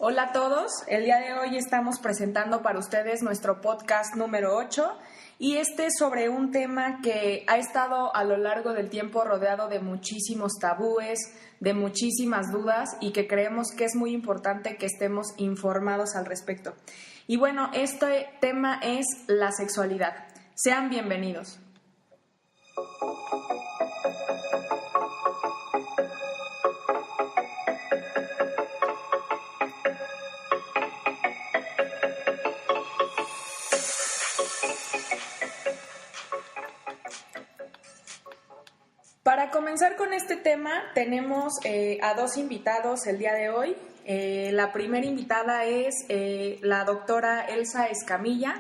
Hola a todos, el día de hoy estamos presentando para ustedes nuestro podcast número 8 y este es sobre un tema que ha estado a lo largo del tiempo rodeado de muchísimos tabúes, de muchísimas dudas y que creemos que es muy importante que estemos informados al respecto. Y bueno, este tema es la sexualidad. Sean bienvenidos. Para comenzar con este tema, tenemos a dos invitados el día de hoy. La primera invitada es la doctora Elsa Escamilla.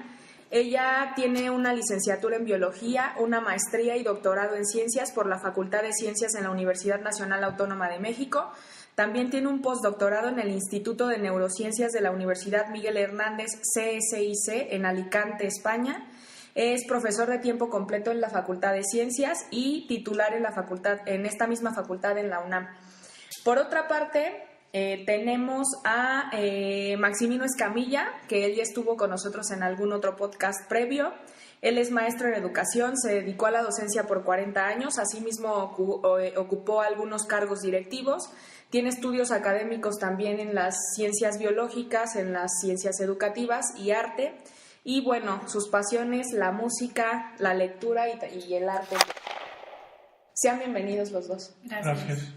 Ella tiene una licenciatura en Biología, una maestría y doctorado en Ciencias por la Facultad de Ciencias en la Universidad Nacional Autónoma de México. También tiene un postdoctorado en el Instituto de Neurociencias de la Universidad Miguel Hernández, CSIC, en Alicante, España. Es profesor de tiempo completo en la Facultad de Ciencias y titular en esta misma facultad en la UNAM. Por otra parte, tenemos a Maximino Escamilla, que él ya estuvo con nosotros en algún otro podcast previo. Él es maestro en educación, se dedicó a la docencia por 40 años, asimismo ocupó algunos cargos directivos. Tiene estudios académicos también en las ciencias biológicas, en las ciencias educativas y arte. Y bueno, sus pasiones, la música, la lectura y el arte. Sean bienvenidos los dos. Gracias.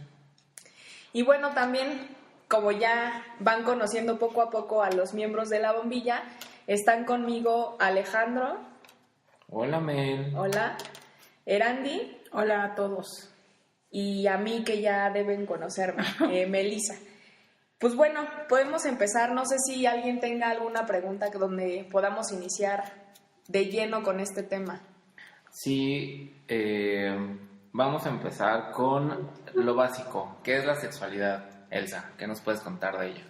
Y bueno, también, como ya van conociendo poco a poco a los miembros de La Bombilla, están conmigo Alejandro. Hola, Mel. Hola. Erandi. Hola a todos. Y a mí, que ya deben conocerme, Melissa. Pues bueno, podemos empezar. No sé si alguien tenga alguna pregunta donde podamos iniciar de lleno con este tema. Sí, vamos a empezar con lo básico. ¿Qué es la sexualidad, Elsa? ¿Qué nos puedes contar de ella?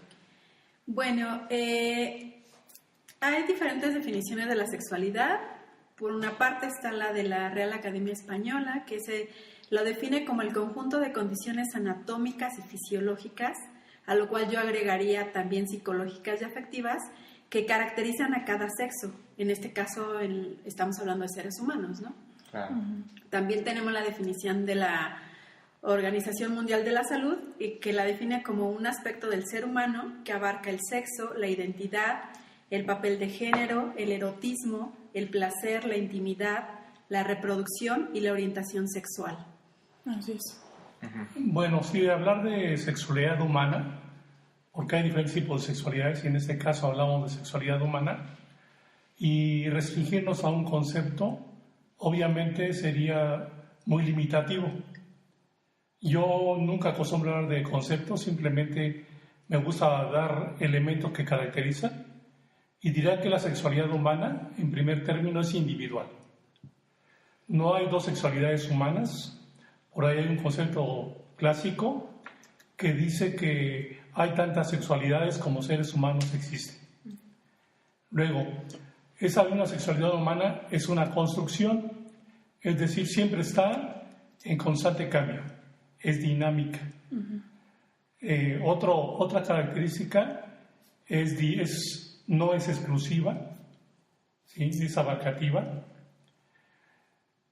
Bueno, hay diferentes definiciones de la sexualidad. Por una parte está la de la Real Academia Española, que se lo define como el conjunto de condiciones anatómicas y fisiológicas, a lo cual yo agregaría también psicológicas y afectivas, que caracterizan a cada sexo. En este caso estamos hablando de seres humanos, ¿no? Claro. También tenemos la definición de la Organización Mundial de la Salud, que la define como un aspecto del ser humano que abarca el sexo, la identidad, el papel de género, el erotismo, el placer, la intimidad, la reproducción y la orientación sexual. Así es. Bueno, sí, hablar de sexualidad humana, porque hay diferentes tipos de sexualidades y en este caso hablamos de sexualidad humana, y restringirnos a un concepto obviamente sería muy limitativo. Yo nunca acostumbro hablar de conceptos, simplemente me gusta dar elementos que caracterizan y dirá que la sexualidad humana, en primer término, es individual. No hay dos sexualidades humanas. Por ahí hay un concepto clásico que dice que hay tantas sexualidades como seres humanos existen. Luego, esa misma sexualidad humana es una construcción, es decir, siempre está en constante cambio, es dinámica. Otra característica no es exclusiva, ¿sí? Es abarcativa.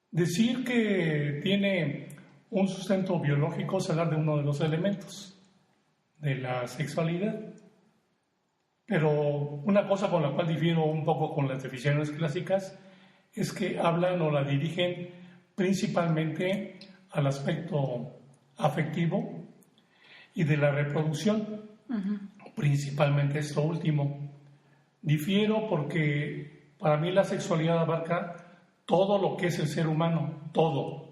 Decir que tiene un sustento biológico es hablar de uno de los elementos de la sexualidad. Pero una cosa con la cual difiero un poco con las definiciones clásicas es que hablan o la dirigen principalmente al aspecto afectivo y de la reproducción, principalmente esto último. Difiero porque para mí la sexualidad abarca todo lo que es el ser humano, todo.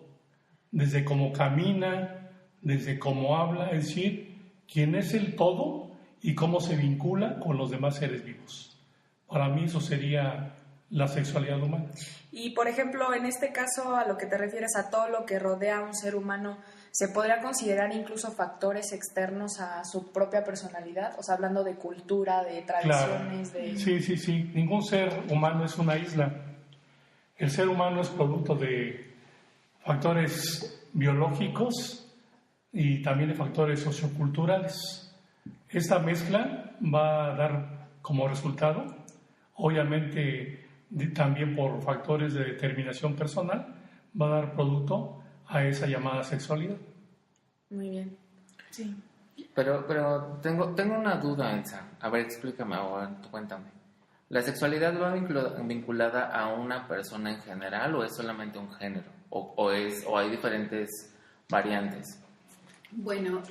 Desde cómo camina, desde cómo habla, es decir, quién es el todo y cómo se vincula con los demás seres vivos. Para mí eso sería la sexualidad humana. Y, por ejemplo, en este caso, a lo que te refieres a todo lo que rodea a un ser humano, ¿se podría considerar incluso factores externos a su propia personalidad? O sea, hablando de cultura, de tradiciones, claro. Sí. Ningún ser humano es una isla. El ser humano es producto de factores biológicos y también de factores socioculturales. Esta mezcla va a dar como resultado, obviamente también por factores de determinación personal, va a dar producto a esa llamada sexualidad. Muy bien. Sí. Pero tengo una duda, Elsa. A ver, explícame ahora, cuéntame. ¿La sexualidad va vinculada a una persona en general o es solamente un género? ¿O hay diferentes variantes? Bueno,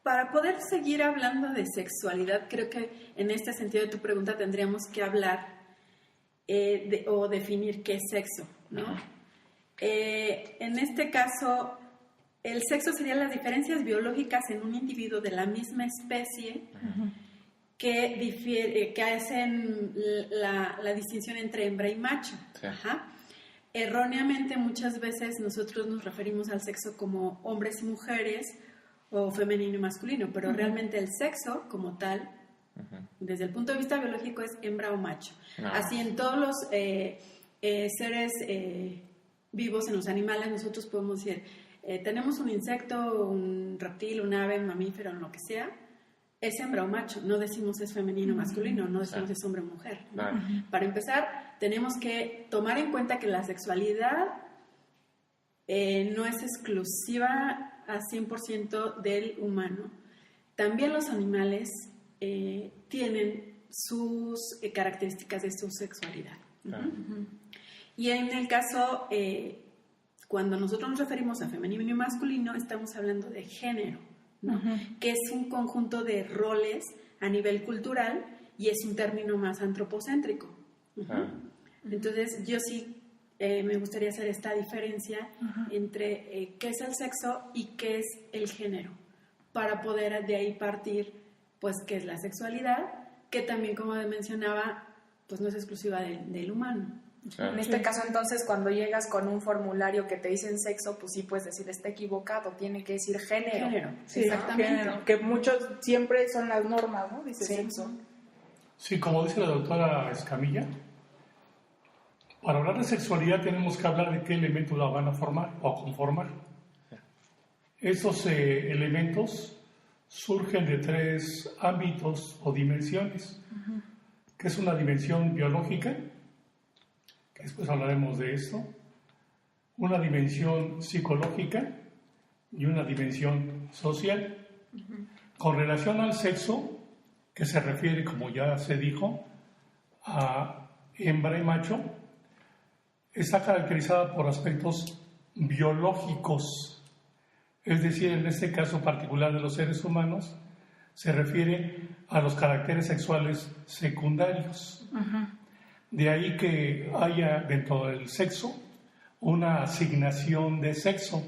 para poder seguir hablando de sexualidad, creo que en este sentido de tu pregunta tendríamos que hablar o definir qué es sexo, ¿no? En este caso, el sexo serían las diferencias biológicas en un individuo de la misma especie que hacen la distinción entre hembra y macho. Sí. Ajá. Erróneamente, muchas veces nosotros nos referimos al sexo como hombres y mujeres o femenino y masculino, pero realmente el sexo como tal, desde el punto de vista biológico, es hembra o macho. No. Así en todos los seres vivos, en los animales, nosotros podemos decir, tenemos un insecto, un reptil, un ave, un mamífero, lo que sea, es hembra o macho, no decimos es femenino o masculino, no decimos es hombre o mujer, ¿no? Claro. Para empezar, tenemos que tomar en cuenta que la sexualidad no es exclusiva al 100% del humano. También los animales tienen sus características de su sexualidad. Claro. Y en el caso, cuando nosotros nos referimos a femenino y masculino, estamos hablando de género, ¿no? Que es un conjunto de roles a nivel cultural y es un término más antropocéntrico. Claro. Entonces, yo sí me gustaría hacer esta diferencia entre qué es el sexo y qué es el género, para poder de ahí partir, pues, qué es la sexualidad, que también, como mencionaba, pues no es exclusiva del humano. Claro. En este caso, entonces, cuando llegas con un formulario que te dicen sexo, pues sí puedes decir está equivocado, tiene que decir género. Género, Sí, exactamente. género, que muchos siempre son las normas, ¿no? Dice Sí. sexo. Sí, como dice la doctora Escamilla, para hablar de sexualidad tenemos que hablar de qué elementos la van a formar o a conformar. Estos elementos surgen de 3 ámbitos o dimensiones, que es una dimensión biológica, que después hablaremos de esto, una dimensión psicológica y una dimensión social. Con relación al sexo, que se refiere, como ya se dijo, a hembra y macho, está caracterizada por aspectos biológicos, es decir, en este caso particular de los seres humanos, se refiere a los caracteres sexuales secundarios. De ahí que haya dentro del sexo una asignación de sexo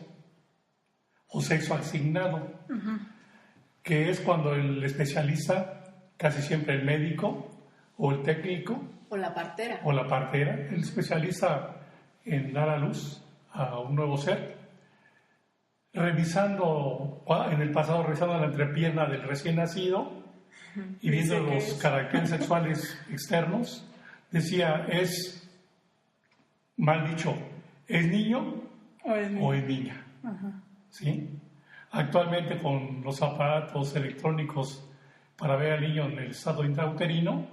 o sexo asignado, que es cuando el especialista, casi siempre el médico o el técnico O la partera. o la partera, el especialista en dar a luz a un nuevo ser, revisando en el pasado, revisando la entrepierna del recién nacido y viendo Dice que los es. caracteres sexuales externos, decía, es, mal dicho, ¿es niño o es niña? ¿Sí? Actualmente con los aparatos electrónicos para ver al niño en el estado intrauterino,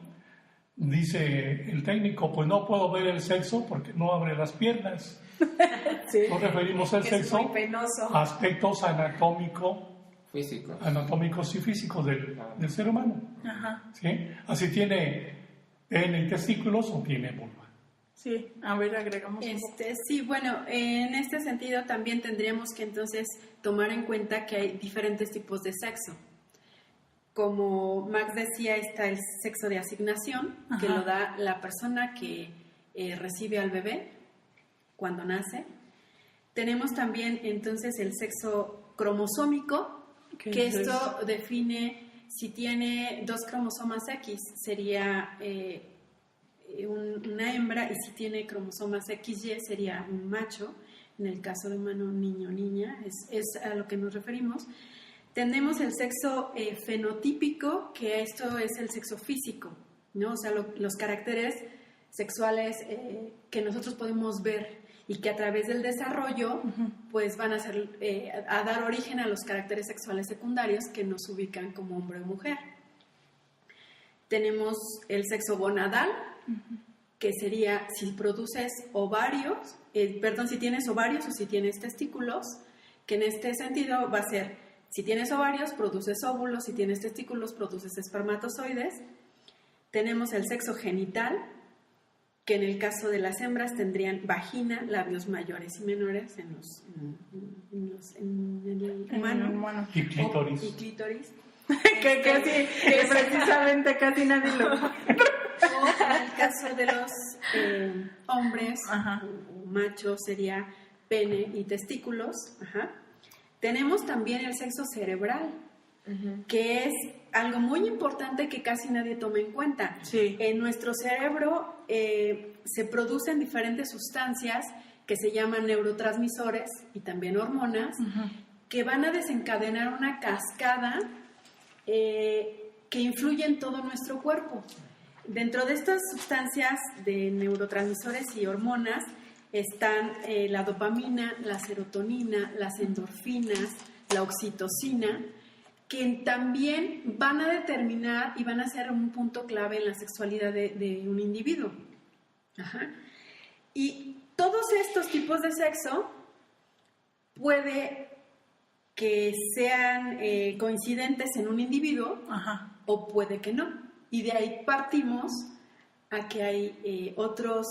dice el técnico, pues no puedo ver el sexo porque no abre las piernas. Sí. Nos referimos al Es sexo muy penoso. a aspectos Físico. anatómicos y físicos del ser humano. ¿Sí? Así tiene pene y testículos o tiene vulva. Sí, a ver, agregamos un poco. Sí, bueno, en este sentido también tendríamos que entonces tomar en cuenta que hay diferentes tipos de sexo. Como Max decía, está el sexo de asignación, que lo da la persona que recibe al bebé cuando nace. Tenemos también entonces el sexo cromosómico, que esto define si tiene 2 cromosomas X, sería una hembra, y si tiene cromosomas XY sería un macho. En el caso de humano, niño o niña, es a lo que nos referimos. Tenemos el sexo fenotípico, que esto es el sexo físico, ¿no? O sea, los caracteres sexuales que nosotros podemos ver y que a través del desarrollo pues van a dar origen a los caracteres sexuales secundarios que nos ubican como hombre o mujer. Tenemos el sexo gonadal, que sería si produces ovarios, si tienes ovarios o si tienes testículos, que en este sentido va a ser, si tienes ovarios, produces óvulos, si tienes testículos, produces espermatozoides. Tenemos el sexo genital, que en el caso de las hembras tendrían vagina, labios mayores y menores en el humano. Y clítoris. Y clítoris. que precisamente casi nadie lo... O en el caso de los hombres, o machos, sería pene y testículos. Tenemos también el sexo cerebral, que es algo muy importante que casi nadie toma en cuenta. Sí. En nuestro cerebro se producen diferentes sustancias que se llaman neurotransmisores y también hormonas, que van a desencadenar una cascada que influye en todo nuestro cuerpo. Dentro de estas sustancias de neurotransmisores y hormonas están la dopamina, la serotonina, las endorfinas, la oxitocina, que también van a determinar y van a ser un punto clave en la sexualidad de un individuo. Y todos estos tipos de sexo puede que sean coincidentes en un individuo o puede que no. Y de ahí partimos a que hay otros,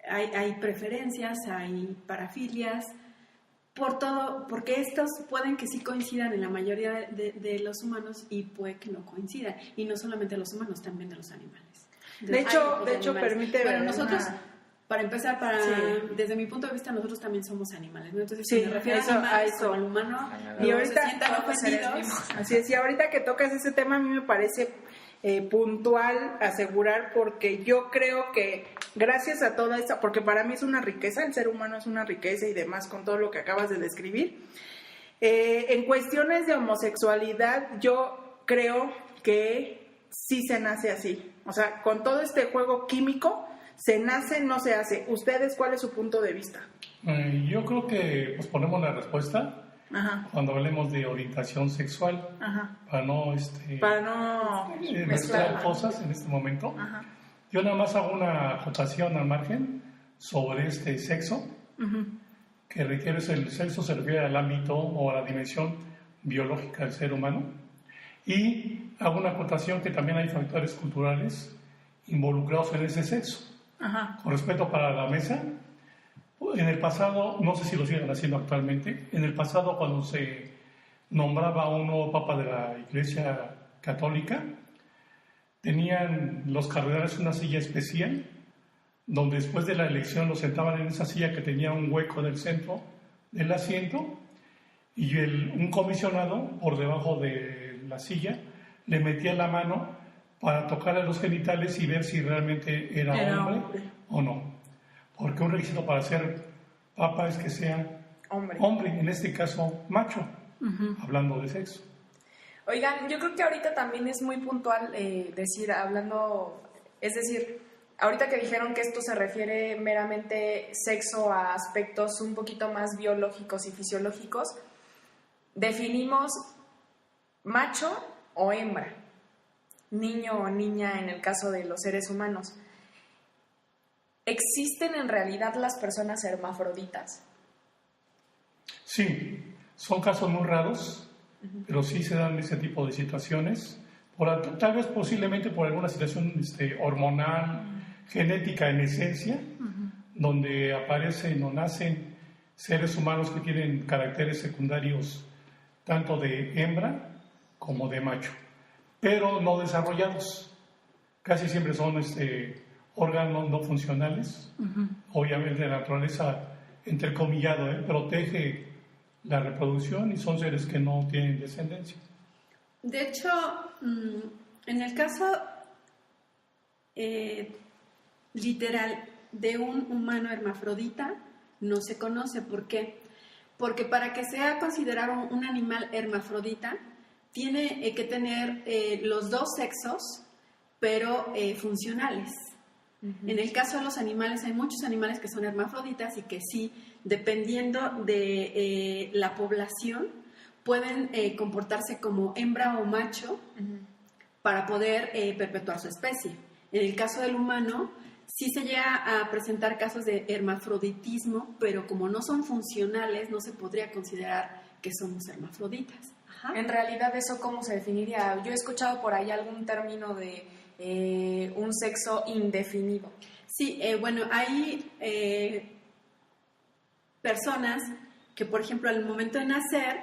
hay preferencias, hay parafilias, por todo, porque estos pueden que sí coincidan en la mayoría de los humanos y puede que no coincidan. Y no solamente de los humanos, también de los animales. De hecho, permite... Bueno, nosotros, para empezar, desde mi punto de vista, nosotros también somos animales, ¿no? Entonces, si me refiero a eso, al humano, y ahorita se sientan ofendidos. Así es, y ahorita que tocas ese tema, a mí me parece puntual asegurar, porque yo creo que gracias a toda esta, porque para mí es una riqueza, el ser humano es una riqueza y demás, con todo lo que acabas de describir. En cuestiones de homosexualidad, yo creo que sí se nace así. O sea, con todo este juego químico, se nace, no se hace. ¿Ustedes cuál es su punto de vista? Yo creo que pues ponemos la respuesta cuando hablemos de orientación sexual, para no mezclar cosas en este momento. Yo nada más hago una acotación al margen sobre este sexo, que requiere el sexo se refiere al ámbito o a la dimensión biológica del ser humano, y hago una acotación que también hay factores culturales involucrados en ese sexo. Con respeto para la mesa, en el pasado, no sé si lo siguen haciendo actualmente, en el pasado cuando se nombraba un nuevo papa de la Iglesia Católica, tenían los cardenales una silla especial, donde después de la elección los sentaban en esa silla que tenía un hueco en el centro del asiento, y un comisionado por debajo de la silla le metía la mano para tocarle los genitales y ver si realmente era hombre o no. Porque un requisito para ser papa es que sea hombre, en este caso macho, hablando de sexo. Oigan, yo creo que ahorita también es muy puntual ahorita que dijeron que esto se refiere meramente sexo a aspectos un poquito más biológicos y fisiológicos, definimos macho o hembra, niño o niña en el caso de los seres humanos. ¿Existen en realidad las personas hermafroditas? Sí, son casos muy raros, pero sí se dan ese tipo de situaciones, tal vez posiblemente por alguna situación hormonal, genética en esencia, donde aparecen o nacen seres humanos que tienen caracteres secundarios tanto de hembra como de macho, pero no desarrollados. Casi siempre son órganos no funcionales. Obviamente la naturaleza, entrecomillado, protege la reproducción y son seres que no tienen descendencia. De hecho, en el caso literal de un humano hermafrodita no se conoce. ¿Por qué? Porque para que sea considerado un animal hermafrodita tiene que tener los dos sexos, pero funcionales. En el caso de los animales, hay muchos animales que son hermafroditas y que sí, dependiendo de la población, pueden comportarse como hembra o macho para poder perpetuar su especie. En el caso del humano, sí se llega a presentar casos de hermafroditismo, pero como no son funcionales, no se podría considerar que somos hermafroditas. Ajá. En realidad, ¿eso cómo se definiría? Yo he escuchado por ahí algún término de un sexo indefinido. Sí, bueno, hay personas que, por ejemplo, al momento de nacer,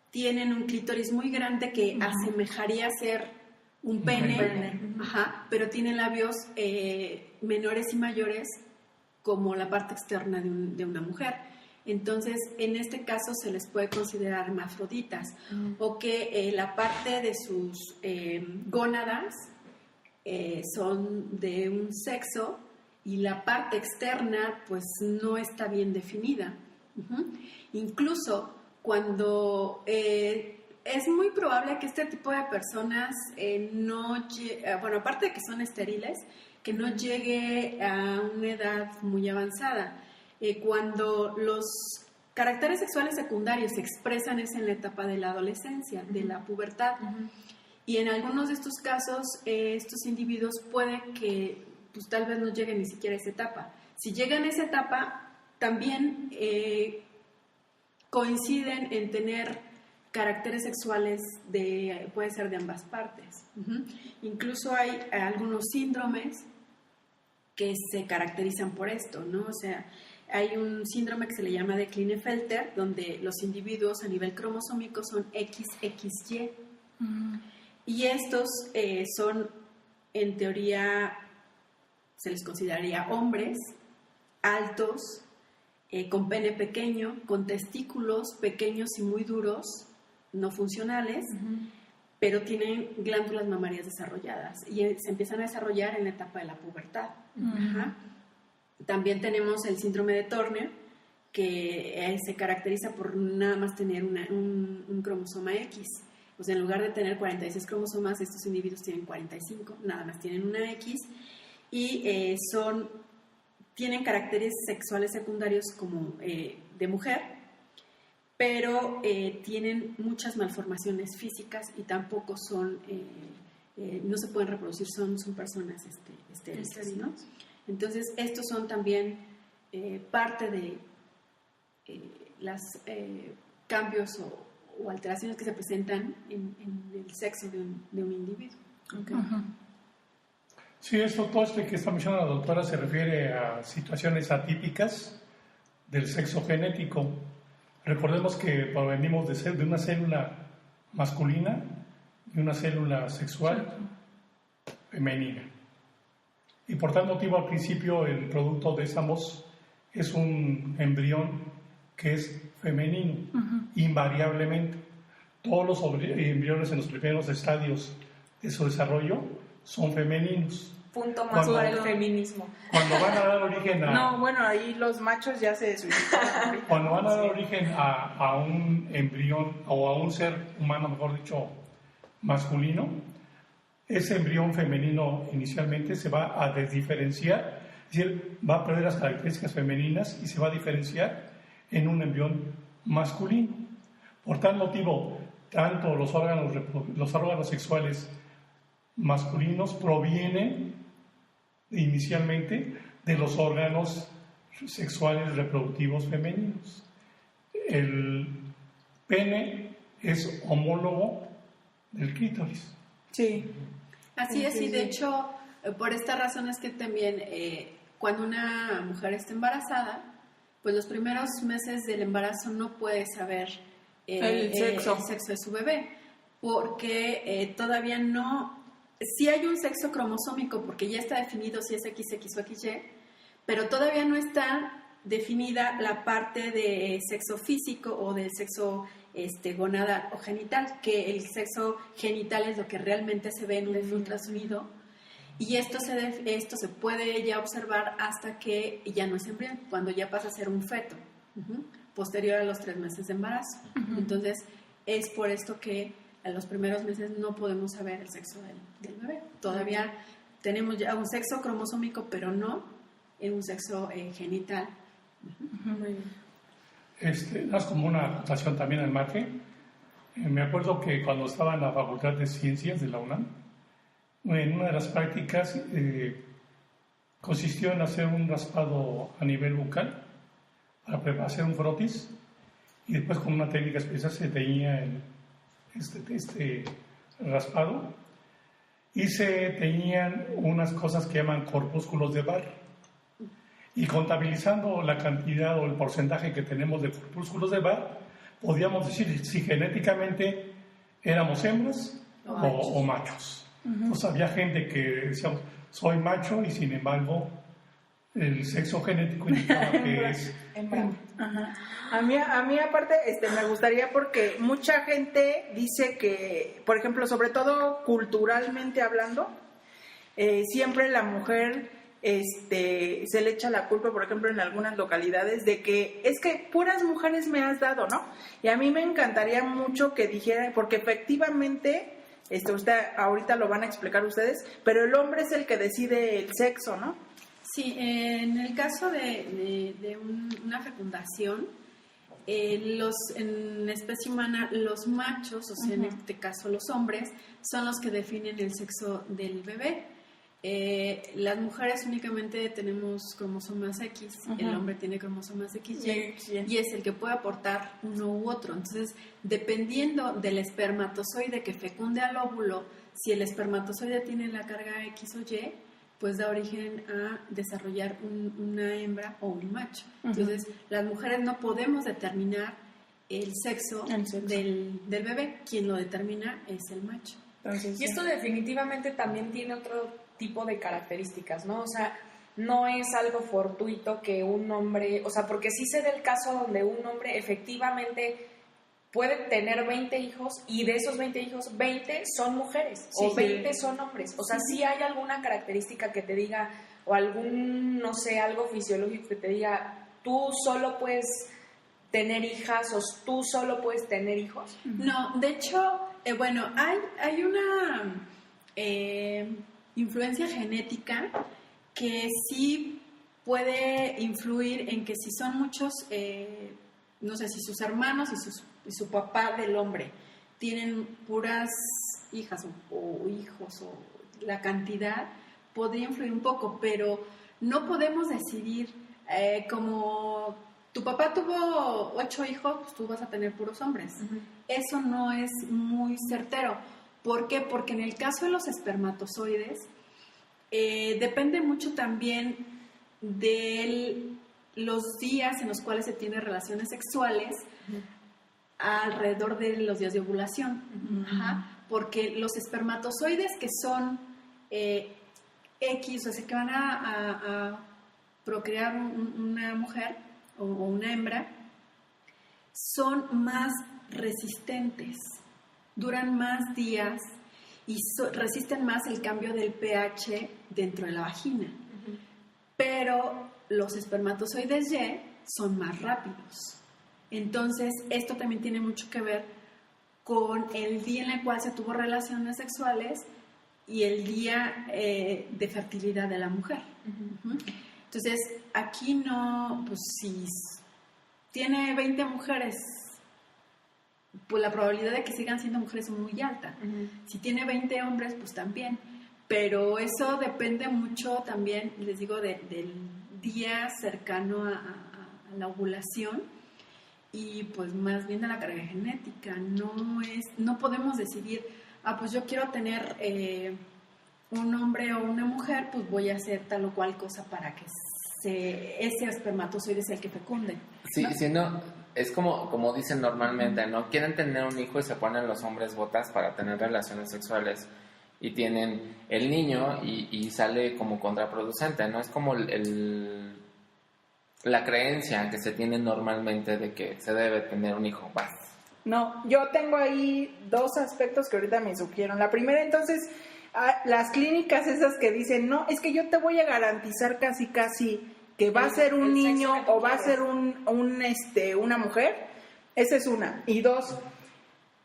tienen un clítoris muy grande que asemejaría ser un pene, pero tienen labios menores y mayores como la parte externa de una mujer. Entonces, en este caso se les puede considerar hermafroditas, o que la parte de sus gónadas son de un sexo y la parte externa pues no está bien definida. Incluso cuando es muy probable que este tipo de personas bueno, aparte de que son estériles, que no llegue a una edad muy avanzada. Cuando los caracteres sexuales secundarios se expresan es en la etapa de la adolescencia, de la pubertad. Y en algunos de estos casos, estos individuos puede que pues, tal vez no lleguen ni siquiera a esa etapa. Si llegan a esa etapa, también coinciden en tener caracteres sexuales puede ser de ambas partes. Incluso hay algunos síndromes que se caracterizan por esto, ¿no? O sea, hay un síndrome que se le llama de Klinefelter, donde los individuos a nivel cromosómico son XXY. Y estos son, en teoría, se les consideraría hombres, altos, con pene pequeño, con testículos pequeños y muy duros, no funcionales, pero tienen glándulas mamarias desarrolladas y se empiezan a desarrollar en la etapa de la pubertad. También tenemos el síndrome de Turner, que se caracteriza por nada más tener un cromosoma X. O sea, en lugar de tener 46 cromosomas, estos individuos tienen 45, nada más tienen una X, y tienen caracteres sexuales secundarios como de mujer, pero tienen muchas malformaciones físicas y tampoco no se pueden reproducir, son personas estériles, ¿no? Entonces, estos son también parte de los cambios o alteraciones que se presentan en el sexo de un individuo. Okay. Sí, todo esto que está mencionando la doctora se refiere a situaciones atípicas del sexo genético. Recordemos que provenimos de una célula masculina y una célula sexual femenina. Y por tal motivo, al principio, el producto de ambos es un embrión que es femenino, invariablemente. Todos los embriones en los primeros estadios de su desarrollo son femeninos. Punto más para el feminismo. Cuando van a dar origen a... No, bueno, ahí los machos ya se suicidan. Cuando van a dar origen a un embrión o a un ser humano, mejor dicho, masculino, ese embrión femenino inicialmente se va a desdiferenciar, es decir, va a perder las características femeninas y se va a diferenciar en un embrión masculino. Por tal motivo, tanto los órganos sexuales masculinos provienen inicialmente de los órganos sexuales reproductivos femeninos. El pene es homólogo del clítoris. Sí. Así es, y de hecho, por esta razón es que también cuando una mujer está embarazada, pues los primeros meses del embarazo no puede saber el sexo de su bebé, porque todavía no... Sí hay un sexo cromosómico, porque ya está definido si es XX o XY, pero todavía no está definida la parte de sexo físico o del sexo gonadal o genital, que el sexo genital es lo que realmente se ve en un ultrasonido, y esto se puede ya observar hasta que ya no es embrión, cuando ya pasa a ser un feto, posterior a los 3 meses de embarazo. Entonces, es por esto que en los primeros meses no podemos saber el sexo del bebé. Todavía tenemos ya un sexo cromosómico, pero no en un sexo genital. Muy bien. Das como una acotación también al margen. Me acuerdo que cuando estaba en la Facultad de Ciencias de la UNAM, en una de las prácticas consistió en hacer un raspado a nivel bucal para hacer un frotis, y después con una técnica especial se teñía este raspado, y se teñían unas cosas que llaman corpúsculos de Barr, y contabilizando la cantidad o el porcentaje que tenemos de corpúsculos de Barr, podíamos decir si genéticamente éramos hembras o machos. Entonces había gente que decía, soy macho, y sin embargo el sexo genético indicaba que es hembra. A mí aparte me gustaría, porque mucha gente dice que, por ejemplo, sobre todo culturalmente hablando, siempre la mujer se le echa la culpa, por ejemplo, en algunas localidades, de que es que puras mujeres me has dado, ¿no? Y a mí me encantaría mucho que dijeran, porque efectivamente, usted ahorita lo van a explicar ustedes, pero el hombre es el que decide el sexo, ¿no? Sí, en el caso de una fecundación, en especie humana, los machos, o sea, en este caso los hombres, son los que definen el sexo del bebé. Las mujeres únicamente tenemos cromosomas X, el hombre tiene cromosomas XY, y es el que puede aportar uno u otro. Entonces, dependiendo del espermatozoide que fecunde al óvulo, si el espermatozoide tiene la carga X o Y, pues da origen a desarrollar una hembra o un macho. Entonces, las mujeres no podemos determinar el sexo. Del bebé. Quien lo determina es el macho. Entonces, y esto definitivamente también tiene otro tipo de características, ¿no? O sea, no es algo fortuito que un hombre, o sea, porque sí se da el caso donde un hombre efectivamente puede tener 20 hijos, y de esos 20 hijos, 20 son mujeres, o 20 son hombres. O sea, sí hay alguna característica que te diga, o algún, no sé, algo fisiológico que te diga, tú solo puedes tener hijas, o tú solo puedes tener hijos. No, de hecho, bueno, hay una influencia genética que sí puede influir en que si son muchos, no sé, si sus hermanos y su papá del hombre tienen puras hijas o hijos, o la cantidad podría influir un poco, pero no podemos decidir como tu papá tuvo 8 hijos, pues tú vas a tener puros hombres. Eso no es muy certero. ¿Por qué? Porque en el caso de los espermatozoides depende mucho también de los días en los cuales se tienen relaciones sexuales alrededor de los días de ovulación. Porque los espermatozoides que son X, o sea, que van a procrear una mujer o una hembra, son más resistentes, duran más días y resisten más el cambio del pH dentro de la vagina. Pero los espermatozoides Y son más rápidos. Entonces, esto también tiene mucho que ver con el día en el cual se tuvo relaciones sexuales y el día de fertilidad de la mujer. Entonces, aquí no, pues si tiene 20 mujeres, pues la probabilidad de que sigan siendo mujeres es muy alta. Si tiene 20 hombres, pues también. Pero eso depende mucho también, les digo, del día cercano a la ovulación, y pues más bien de la carga genética. No podemos decidir, pues yo quiero tener un hombre o una mujer, pues voy a hacer tal o cual cosa para que ese espermatozoide sea el que fecunde. Sí, ¿no? Si no, es como dicen normalmente, ¿no? Quieren tener un hijo y se ponen los hombres botas para tener relaciones sexuales, y tienen el niño y sale como contraproducente, ¿no? Es como la creencia que se tiene normalmente de que se debe tener un hijo. Vas. No, yo tengo ahí 2 aspectos que ahorita me surgieron. La primera, entonces, las clínicas esas que dicen, no, es que yo te voy a garantizar casi que va a ser un niño o va a ser una mujer. Esa es una. Y 2,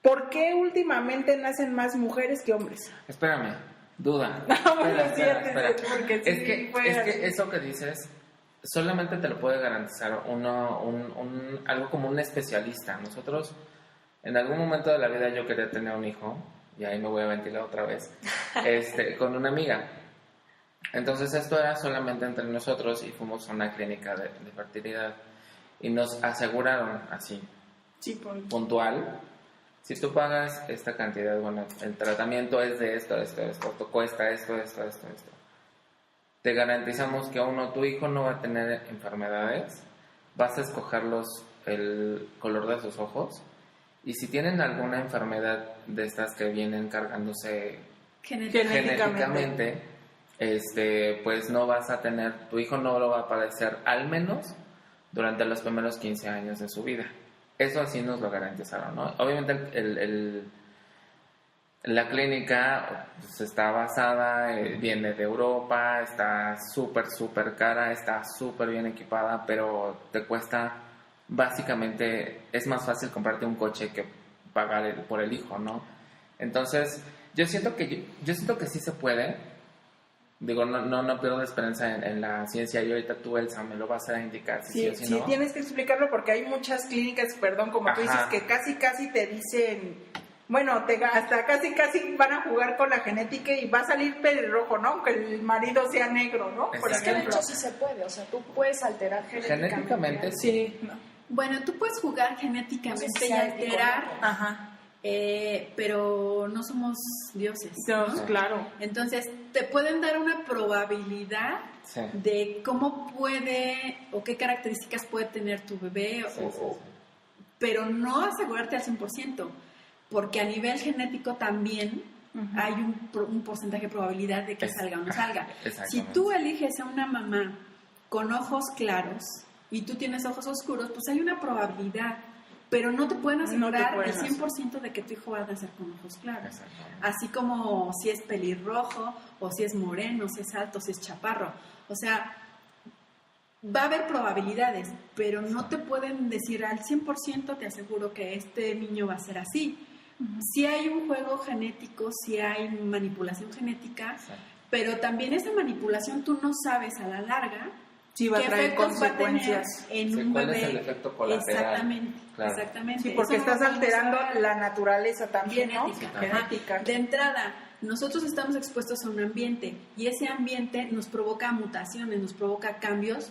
¿por qué últimamente nacen más mujeres que hombres? Espérame, Duda. No, bueno, Espera, sí, espera. porque sí Es que fue así. eso que dices solamente te lo puede garantizar algo como un especialista. Nosotros, en algún momento de la vida yo quería tener un hijo, y ahí me voy a ventilar otra vez, con una amiga. Entonces esto era solamente entre nosotros y fuimos a una clínica de fertilidad y nos aseguraron así, Sí, puntual, si tú pagas esta cantidad, bueno, el tratamiento es de esto, te cuesta esto. Te garantizamos que tu hijo no va a tener enfermedades, vas a escoger el color de sus ojos, y si tienen alguna enfermedad de estas que vienen cargándose genéticamente, pues no vas a tener, tu hijo no lo va a padecer, al menos durante los primeros 15 años de su vida. Eso así nos lo garantizaron, ¿no? Obviamente la clínica pues, está basada, viene de Europa, está súper cara, está súper bien equipada, pero te cuesta, básicamente, es más fácil comprarte un coche que pagar por el hijo, ¿no? Entonces, yo siento que sí se puede. Digo, no pierdo esperanza en la ciencia, y ahorita tú, Elsa, me lo vas a indicar si sí o si no. Sí, tienes que explicarlo porque hay muchas clínicas, perdón, como tú dices, que casi te dicen, bueno, hasta casi van a jugar con la genética y va a salir pelirrojo, ¿no? Aunque el marido sea negro, ¿no? Por es que de hecho sí se puede, o sea, tú puedes alterar genéticamente. Sí. No. Bueno, tú puedes jugar genéticamente y alterar, pero no somos dioses, ¿no? Claro. Entonces, te pueden dar una probabilidad de cómo puede o qué características puede tener tu bebé, pero no asegurarte al 100%, porque a nivel genético también hay un porcentaje de probabilidad de que salga o no salga. Si tú eliges a una mamá con ojos claros y tú tienes ojos oscuros, pues hay una probabilidad, pero no te pueden asegurar el 100% de que tu hijo va a nacer con ojos claros. Así como si es pelirrojo, o si es moreno, si es alto, si es chaparro. O sea, va a haber probabilidades, pero no te pueden decir al 100% te aseguro que este niño va a ser así. Sí hay un juego genético, sí hay manipulación genética, pero también esa manipulación tú no sabes a la larga sí va a traer consecuencias en un ¿cuál bebé. Es el efecto colateral? Exactamente. Sí, porque estás alterando la naturaleza también, genética, ¿no? Genética. De entrada, nosotros estamos expuestos a un ambiente y ese ambiente nos provoca mutaciones, nos provoca cambios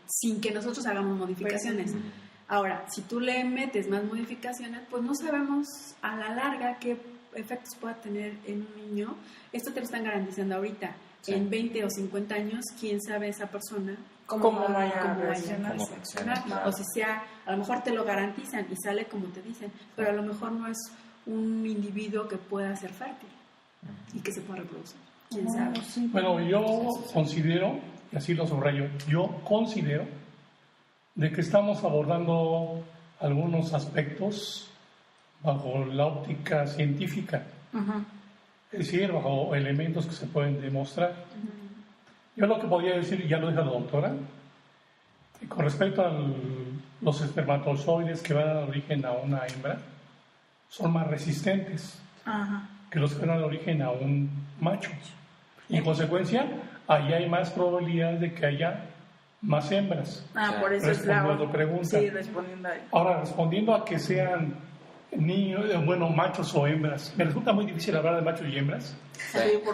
sin que nosotros hagamos modificaciones. Ahora, si tú le metes más modificaciones, pues no sabemos a la larga qué efectos pueda tener en un niño. Esto te lo están garantizando ahorita. En 20 o 50 años, quién sabe esa persona cómo vaya a reaccionar. O si sea, a lo mejor te lo garantizan y sale como te dicen, pero a lo mejor no es un individuo que pueda ser fértil y que se pueda reproducir. ¿Quién sabe? Bueno, yo considero, y así lo subrayo, yo considero de que estamos abordando algunos aspectos bajo la óptica científica. Es decir, bajo elementos que se pueden demostrar. Yo lo que podría decir, ya lo dijo la doctora, con respecto a los espermatozoides que van a dar origen a una hembra, son más resistentes que los que dan origen a un macho. Y en consecuencia, ahí hay más probabilidad de que haya más hembras. Por eso respondiendo a tu pregunta. Sí, respondiendo ahí. Ahora, respondiendo a que sean niños, machos o hembras. Me resulta muy difícil hablar de machos y hembras,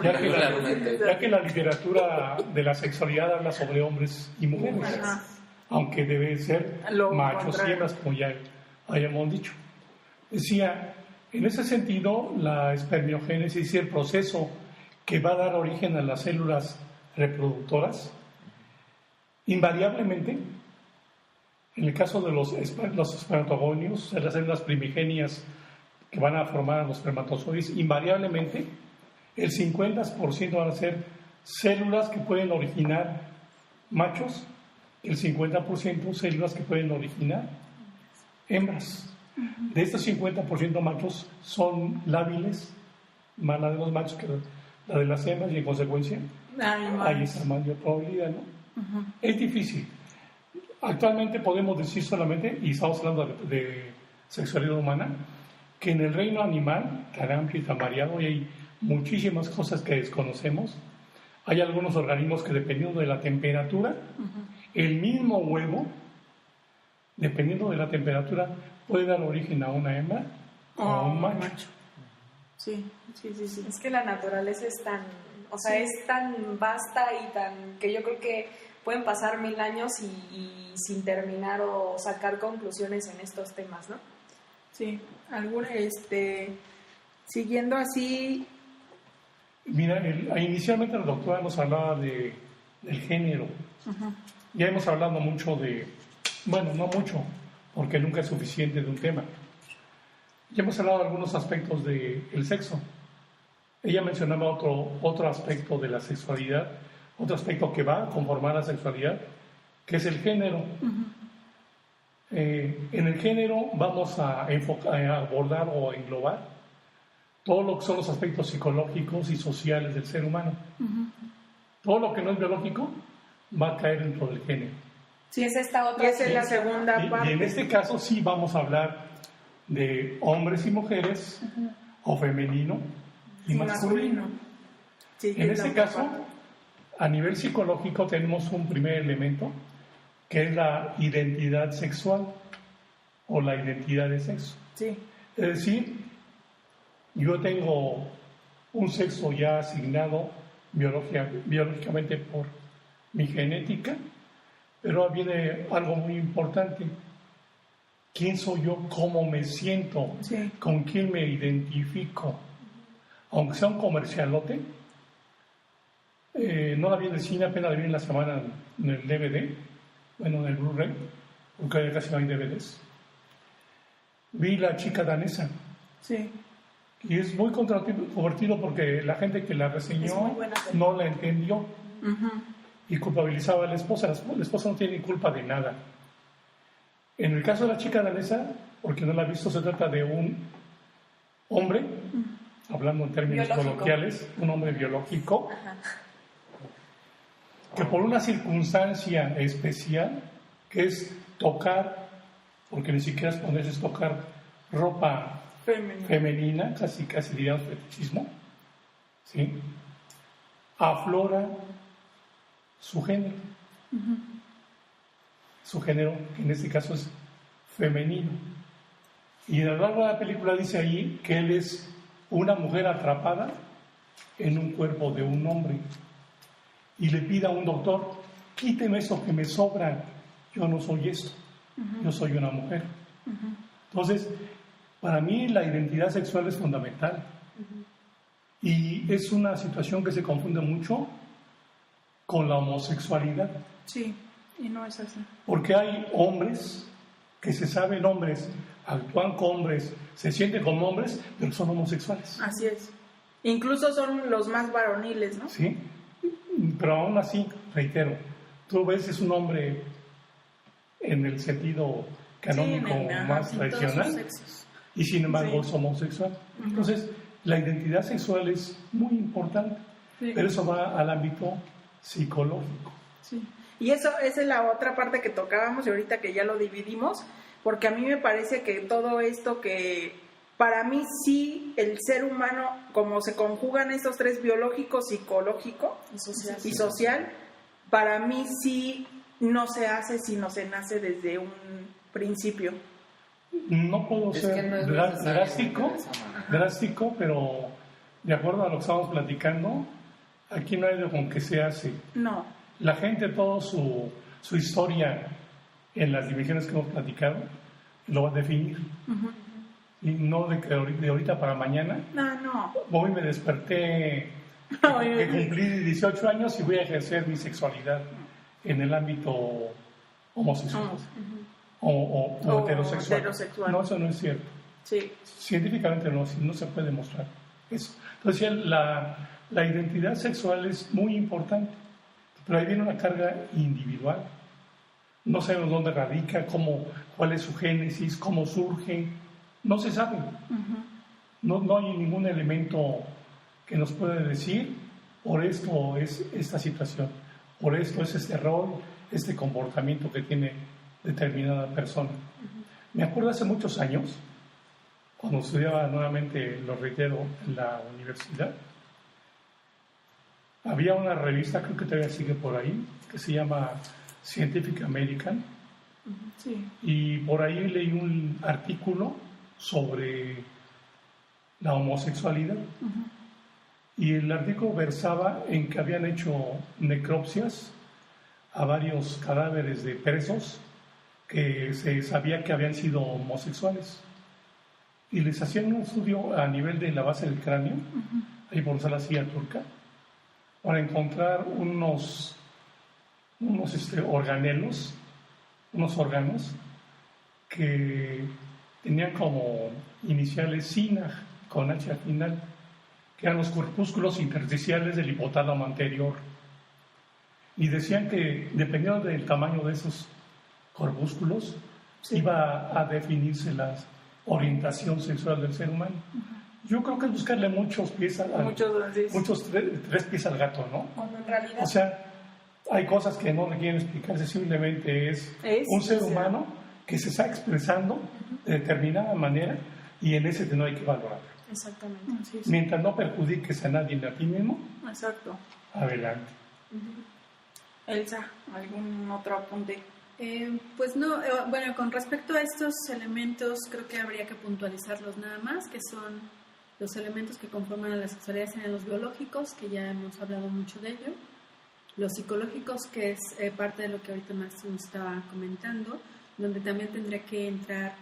ya que la literatura de la sexualidad habla sobre hombres y mujeres, aunque debe ser machos y hembras, como ya hayamos dicho. Decía, en ese sentido, la espermiogénesis y el proceso que va a dar origen a las células reproductoras, invariablemente, en el caso de los espermatogonios, las células primigenias que van a formar a los espermatozoides, invariablemente el 50% van a ser células que pueden originar machos, el 50% células que pueden originar hembras. De estos 50% machos son lábiles, más la de los machos que la de las hembras, y en consecuencia hay esa mayor probabilidad, ¿no? Es difícil. Actualmente podemos decir solamente, y estamos hablando de sexualidad humana, que en el reino animal, tan amplio y tan variado, y hay muchísimas cosas que desconocemos. Hay algunos organismos que dependiendo de la temperatura, el mismo huevo, dependiendo de la temperatura, puede dar origen a una hembra o a un macho. Sí. Es que la naturaleza es tan, o sea, es tan vasta y tan que yo creo que pueden pasar 1000 años y sin terminar o sacar conclusiones en estos temas, ¿no? Sí, siguiendo así. Mira, inicialmente la doctora nos hablaba del género. Ya hemos hablado mucho bueno, no mucho, porque nunca es suficiente de un tema. Ya hemos hablado de algunos aspectos del sexo. Ella mencionaba otro aspecto de la sexualidad, otro aspecto que va a conformar la sexualidad, que es el género. En el género vamos a abordar o a englobar todo lo que son los aspectos psicológicos y sociales del ser humano. Todo lo que no es biológico va a caer dentro del género. Sí, es esta otra. Y esa es la segunda parte. Y en este caso sí vamos a hablar de hombres y mujeres, o femenino y masculino. Sí, en este caso, a nivel psicológico tenemos un primer elemento, que es la identidad sexual o la identidad de sexo. Sí. Es decir, yo tengo un sexo ya asignado biológicamente por mi genética, pero viene algo muy importante. ¿Quién soy yo? ¿Cómo me siento? Sí. ¿Con quién me identifico? Aunque sea un comercialote, no la vi en el cine, apenas la vi en la semana en el DVD, bueno, en el Blu-ray, porque ya casi no hay DVDs. Vi La chica danesa. Sí. Y es muy controvertido porque la gente que la reseñó no la entendió y culpabilizaba a la esposa. La esposa no tiene culpa de nada. En el caso de La chica danesa, porque no la ha visto, se trata de un hombre, hablando en términos coloquiales, un hombre biológico, que por una circunstancia especial, que es tocar, porque ni siquiera es ponerse, es tocar ropa femenina, casi diríamos fetichismo, ¿sí? Aflora su género. Su género, en este caso, es femenino. Y a lo largo de la película dice ahí que él es una mujer atrapada en un cuerpo de un hombre. Y le pide a un doctor, quíteme eso que me sobra, yo no soy esto, yo soy una mujer. Entonces, para mí la identidad sexual es fundamental. Y es una situación que se confunde mucho con la homosexualidad. Sí, y no es así. Porque hay hombres que se saben hombres, actúan como hombres, se sienten como hombres, pero son homosexuales. Así es. Incluso son los más varoniles, ¿no? Sí, pero aún así, reitero, tú ves es un hombre en el sentido canónico más tradicional y sin embargo es homosexual. Entonces, la identidad sexual es muy importante, pero eso va al ámbito psicológico. Sí. Y esa es la otra parte que tocábamos y ahorita que ya lo dividimos, porque a mí me parece que todo esto que, para mí sí, el ser humano, como se conjugan estos tres, biológico, psicológico y social, para mí sí no se hace sino se nace desde un principio. No puedo ser no es drástico, pero de acuerdo a lo que estamos platicando, aquí no hay de con que se hace. No. La gente, toda su historia en las divisiones que hemos platicado, lo va a definir. Y no de ahorita para mañana. No. Hoy me desperté, que cumplí 18 años y voy a ejercer mi sexualidad en el ámbito homosexual o heterosexual. No, eso no es cierto. Sí. Científicamente no se puede demostrar eso. Entonces la identidad sexual es muy importante, pero ahí viene una carga individual. No sabemos dónde radica, cuál es su génesis, cómo surge, no se sabe. No hay ningún elemento que nos pueda decir, por esto es esta situación, por esto es este rol, este comportamiento que tiene determinada persona. Me acuerdo hace muchos años, cuando estudiaba nuevamente, lo reitero, en la universidad, Había una revista, creo que todavía sigue por ahí, que se llama Scientific American, Sí. y por ahí leí un artículo sobre la homosexualidad. Y el artículo versaba en que habían hecho necropsias a varios cadáveres de presos que se sabía que habían sido homosexuales. Y les hacían un estudio a nivel de la base del cráneo, ahí por la silla turca, para encontrar unos organelos, unos órganos que tenían como iniciales SINAG con H al final, que eran los corpúsculos intersticiales del hipotálamo anterior. Y decían que dependiendo del tamaño de esos corpúsculos, iba a definirse la orientación sexual del ser humano. Yo creo que es buscarle tres pies al gato, ¿no? Cuando en realidad... O sea, hay cosas que no requieren explicarse, simplemente es un ser humano que se está expresando de determinada manera y en ese no hay que valorar. Exactamente. Mientras no perjudiques a nadie ni a ti mismo, Exacto. adelante. Elsa, ¿algún otro apunte? Pues no, bueno, con respecto a estos elementos, creo que habría que puntualizarlos nada más, que son los elementos que conforman a la sexualidad, serían los biológicos, que ya hemos hablado mucho de ello, los psicológicos, que es parte de lo que ahorita Max nos estaba comentando, donde también tendría que entrar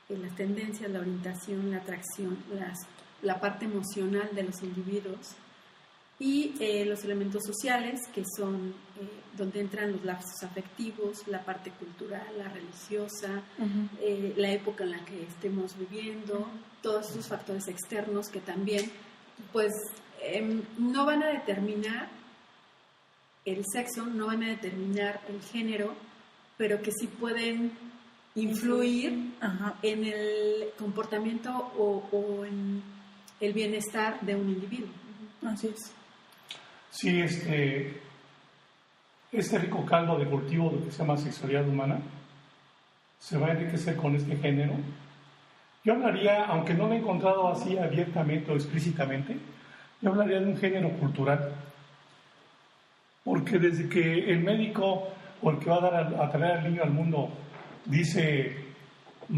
las tendencias, la orientación, la atracción, la parte emocional de los individuos, y los elementos sociales, que son donde entran los lazos afectivos, la parte cultural, la religiosa, la época en la que estemos viviendo, todos esos factores externos que también pues no van a determinar el sexo, no van a determinar el género, pero que sí pueden influir en el comportamiento o en el bienestar de un individuo. Así es. Sí, este rico caldo de cultivo de lo que se llama sexualidad humana se va a enriquecer con este género. Yo hablaría, aunque no lo he encontrado así abiertamente o explícitamente, yo hablaría de un género cultural. Porque desde que el médico o el que va a traer al niño al mundo dice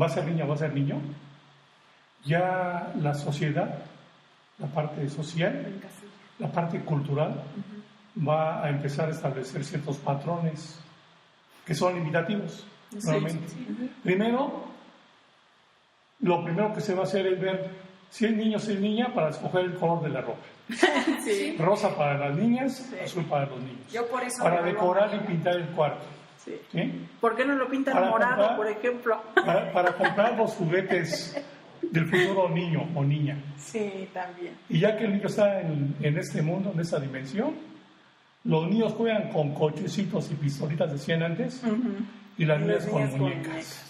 va a ser niña, va a ser niño, ya la sociedad, la parte social, la parte cultural, va a empezar a establecer ciertos patrones que son limitativos. Nuevamente. Primero, lo primero que se va a hacer es ver si es niño o si es niña para escoger el color de la ropa. Rosa para las niñas, azul para los niños. Yo por eso para decorar y pintar el cuarto. ¿Sí? ¿Por qué no lo pintan Para morado, comprar, por ejemplo? Para comprar los juguetes del futuro niño o niña. Sí, también. Y ya que el niño está en este mundo, en esta dimensión, los niños juegan con cochecitos y pistolitas, decían antes, y las niñas con muñecas.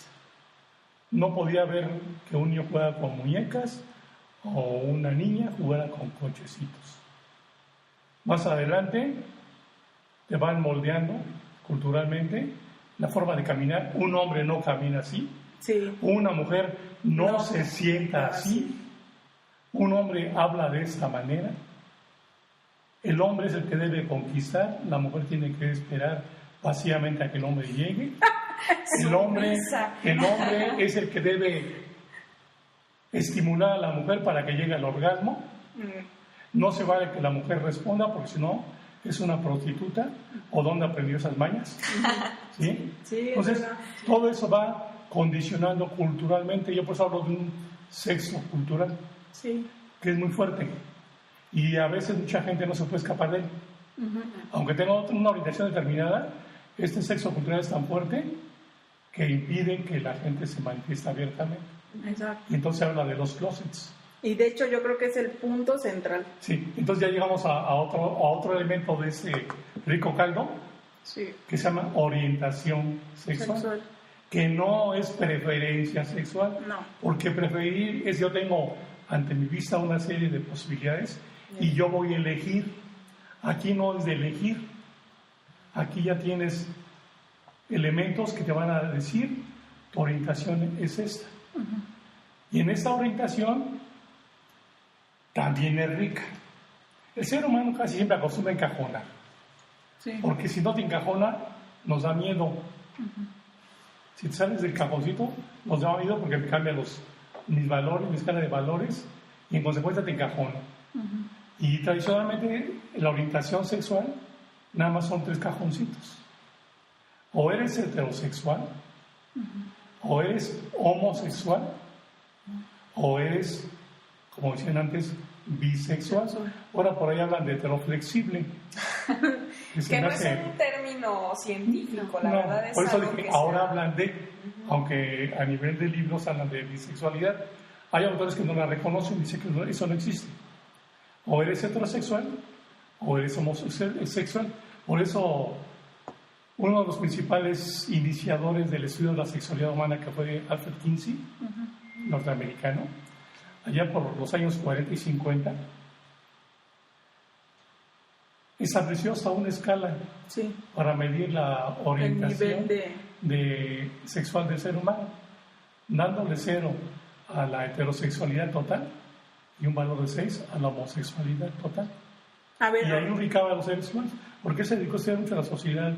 No podía haber que un niño jugara con muñecas o una niña jugara con cochecitos. Más adelante te van moldeando culturalmente la forma de caminar. Un hombre no camina así. Sí. Una mujer no se sienta así. Un hombre habla de esta manera. El hombre es el que debe conquistar. La mujer tiene que esperar pasivamente a que el hombre llegue. El hombre es el que debe estimular a la mujer para que llegue al orgasmo. No se vale que la mujer responda, porque si no es una prostituta. ¿O dónde aprendió esas mañas? ¿Sí? Sí, entonces todo eso va condicionando culturalmente. Yo pues hablo de un sexo cultural, que es muy fuerte, y a veces mucha gente no se puede escapar de él. Aunque tenga una orientación determinada, este sexo cultural es tan fuerte que impide que la gente se manifieste abiertamente. Exacto. Y entonces habla de los closets. Y de hecho yo creo que es el punto central. Sí, entonces ya llegamos a otro elemento de ese rico caldo, que se llama orientación sexual. Que no es preferencia sexual. No. Porque preferir es yo tengo ante mi vista una serie de posibilidades y yo voy a elegir. Aquí no es de elegir. Aquí ya tienes elementos que te van a decir tu orientación es esta. Y en esta orientación también es rica. El ser humano casi siempre acostumbra a encajonar. Sí. Porque si no te encajona, nos da miedo. Si te sales del cajoncito, nos da miedo porque me cambian mis valores, mi escala de valores, y en consecuencia te encajona. Y tradicionalmente, la orientación sexual nada más son 3 cajoncitos. O eres heterosexual, o eres homosexual, o eres, como decían antes, bisexual. Ahora por ahí hablan de heteroflexible. Que no es un término científico, la verdad es por eso algo dije, que ahora hablan de, aunque a nivel de libros hablan de bisexualidad, hay autores que no la reconocen y dicen que eso no existe. O eres heterosexual, o eres homosexual. Por eso, uno de los principales iniciadores del estudio de la sexualidad humana, que fue Alfred Kinsey, norteamericano, allá por los años 40 y 50, estableció hasta una escala para medir la orientación sexual del ser humano, dándole 0 a la heterosexualidad total y un valor de 6 a la homosexualidad total. A ver, y ahí ubicaba a los seres humanos, porque se dedicó a estudiar mucho a la sociedad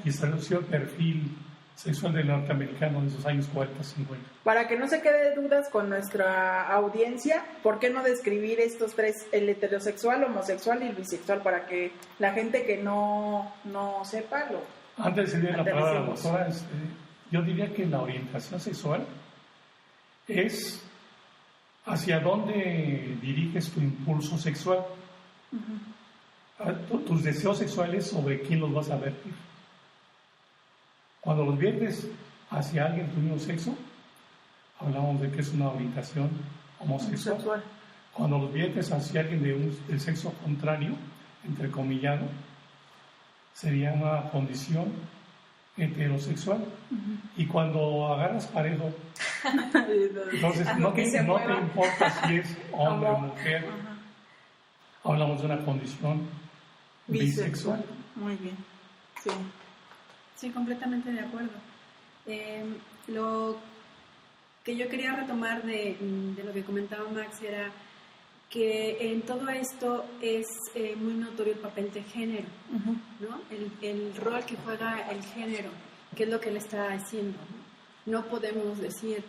y estableció el perfil sexual del norteamericano de esos años 40, 50. Para que no se quede dudas con nuestra audiencia, ¿por qué no describir estos 3, el heterosexual, homosexual y el bisexual, para que la gente que no sepa lo... Antes de decirle la palabra a la doctora, yo diría que la orientación sexual es hacia dónde diriges tu impulso sexual, tus deseos sexuales, sobre quién los vas a vertir. Cuando los viertes hacia alguien de tu mismo sexo, hablamos de que es una orientación homosexual. Cuando los viertes hacia alguien del sexo contrario, entrecomillado, sería una condición heterosexual. Y cuando agarras parejo, entonces no te importa si es hombre o mujer, hablamos de una condición bisexual. Muy bien. Sí, completamente de acuerdo. Lo que yo quería retomar de lo que comentaba Max era que en todo esto es muy notorio el papel de género, ¿no? El rol que juega el género, que es lo que él está haciendo, ¿no? No podemos decir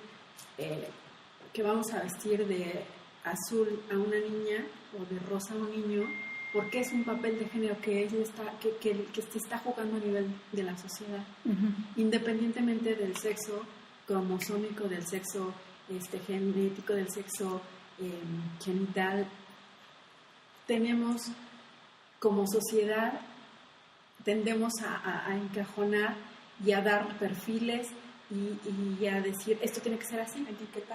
que vamos a vestir de azul a una niña o de rosa a un niño, porque es un papel de género que se está jugando a nivel de la sociedad, independientemente del sexo cromosómico, del sexo genético, del sexo genital. Tenemos, como sociedad, tendemos a encajonar y a dar perfiles y a decir, esto tiene que ser así,